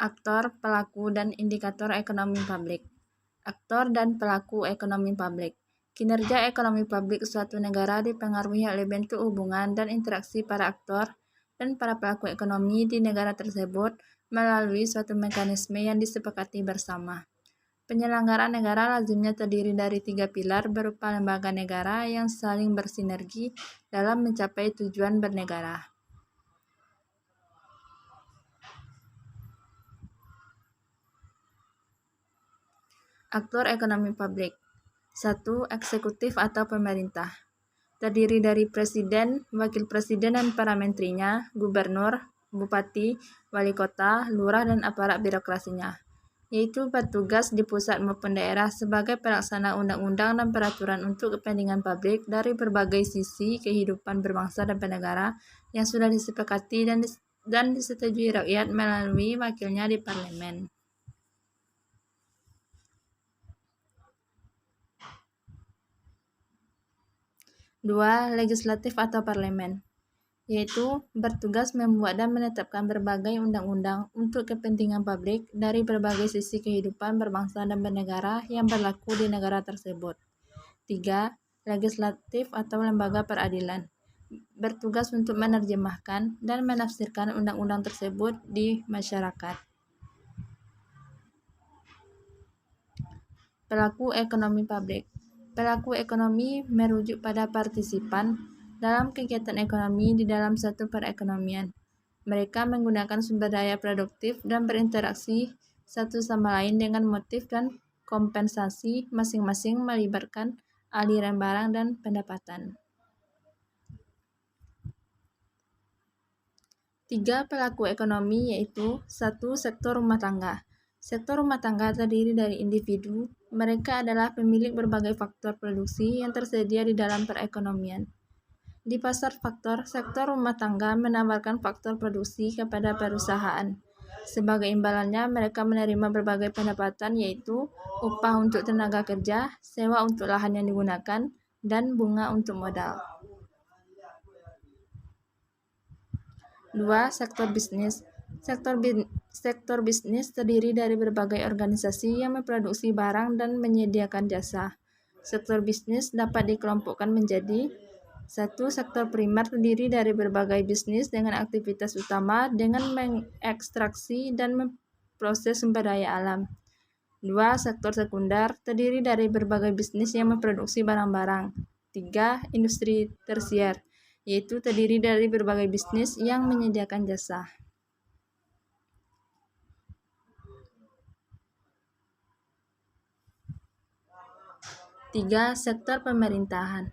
Aktor, pelaku, dan indikator ekonomi publik. Aktor dan pelaku ekonomi publik. Kinerja ekonomi publik suatu negara dipengaruhi oleh bentuk hubungan dan interaksi para aktor dan para pelaku ekonomi di negara tersebut melalui suatu mekanisme yang disepakati bersama. Penyelenggaraan negara lazimnya terdiri dari 3 pilar berupa lembaga negara yang saling bersinergi dalam mencapai tujuan bernegara. Aktor ekonomi publik. 1. Eksekutif atau pemerintah. Terdiri dari presiden, wakil presiden dan para menterinya, gubernur, bupati, wali kota, lurah dan aparat birokrasinya, yaitu bertugas di pusat maupun daerah sebagai pelaksana undang-undang dan peraturan untuk kepentingan publik dari berbagai sisi kehidupan berbangsa dan bernegara yang sudah disepakati dan disetujui rakyat melalui wakilnya di parlemen. 2. Legislatif atau parlemen, yaitu bertugas membuat dan menetapkan berbagai undang-undang untuk kepentingan publik dari berbagai sisi kehidupan berbangsa dan bernegara yang berlaku di negara tersebut. 3. Legislatif atau lembaga peradilan, bertugas untuk menerjemahkan dan menafsirkan undang-undang tersebut di masyarakat. Pelaku ekonomi publik. Pelaku ekonomi merujuk pada partisipan dalam kegiatan ekonomi di dalam satu perekonomian. Mereka menggunakan sumber daya produktif dan berinteraksi satu sama lain dengan motif dan kompensasi masing-masing melibatkan aliran barang dan pendapatan. 3. Pelaku ekonomi yaitu 1. Sektor rumah tangga. Sektor rumah tangga terdiri dari individu. Mereka adalah pemilik berbagai faktor produksi yang tersedia di dalam perekonomian. Di pasar faktor, sektor rumah tangga menawarkan faktor produksi kepada perusahaan. Sebagai imbalannya, mereka menerima berbagai pendapatan yaitu upah untuk tenaga kerja, sewa untuk lahan yang digunakan, dan bunga untuk modal. 2. Sektor bisnis. Sektor bisnis terdiri dari berbagai organisasi yang memproduksi barang dan menyediakan jasa. Sektor bisnis dapat dikelompokkan menjadi 1. Sektor primer terdiri dari berbagai bisnis dengan aktivitas utama dengan mengekstraksi dan memproses sumber daya alam. 2. Sektor sekunder terdiri dari berbagai bisnis yang memproduksi barang-barang. 3. Industri tersier, yaitu terdiri dari berbagai bisnis yang menyediakan jasa. 3. Sektor pemerintahan.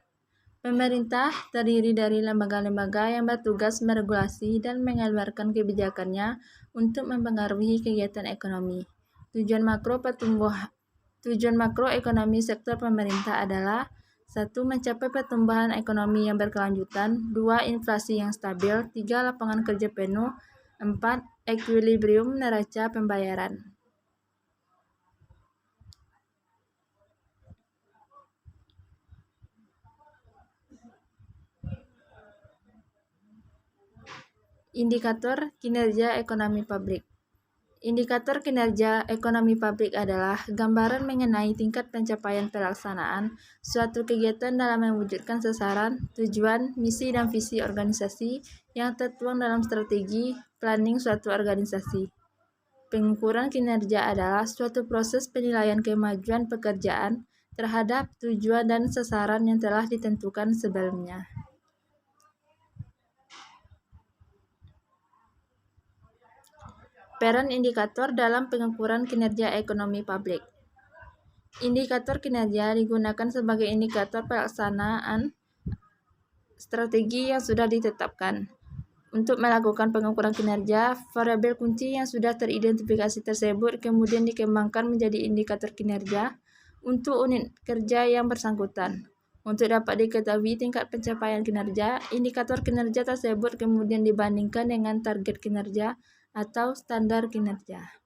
Pemerintah terdiri dari lembaga-lembaga yang bertugas meregulasi dan mengeluarkan kebijakannya untuk mempengaruhi kegiatan ekonomi. Tujuan makroekonomi sektor pemerintah adalah 1. Mencapai pertumbuhan ekonomi yang berkelanjutan. 2. Inflasi yang stabil. 3. Lapangan kerja penuh. 4. Equilibrium neraca pembayaran. Indikator kinerja ekonomi publik. Indikator kinerja ekonomi publik adalah gambaran mengenai tingkat pencapaian pelaksanaan suatu kegiatan dalam mewujudkan sasaran, tujuan, misi, dan visi organisasi yang tertuang dalam strategi planning suatu organisasi. Pengukuran kinerja adalah suatu proses penilaian kemajuan pekerjaan terhadap tujuan dan sasaran yang telah ditentukan sebelumnya. Peran indikator dalam pengukuran kinerja ekonomi publik. Indikator kinerja digunakan sebagai indikator pelaksanaan strategi yang sudah ditetapkan. Untuk melakukan pengukuran kinerja, variabel kunci yang sudah teridentifikasi tersebut kemudian dikembangkan menjadi indikator kinerja untuk unit kerja yang bersangkutan. Untuk dapat diketahui tingkat pencapaian kinerja, indikator kinerja tersebut kemudian dibandingkan dengan target kinerja atau standar kinerja.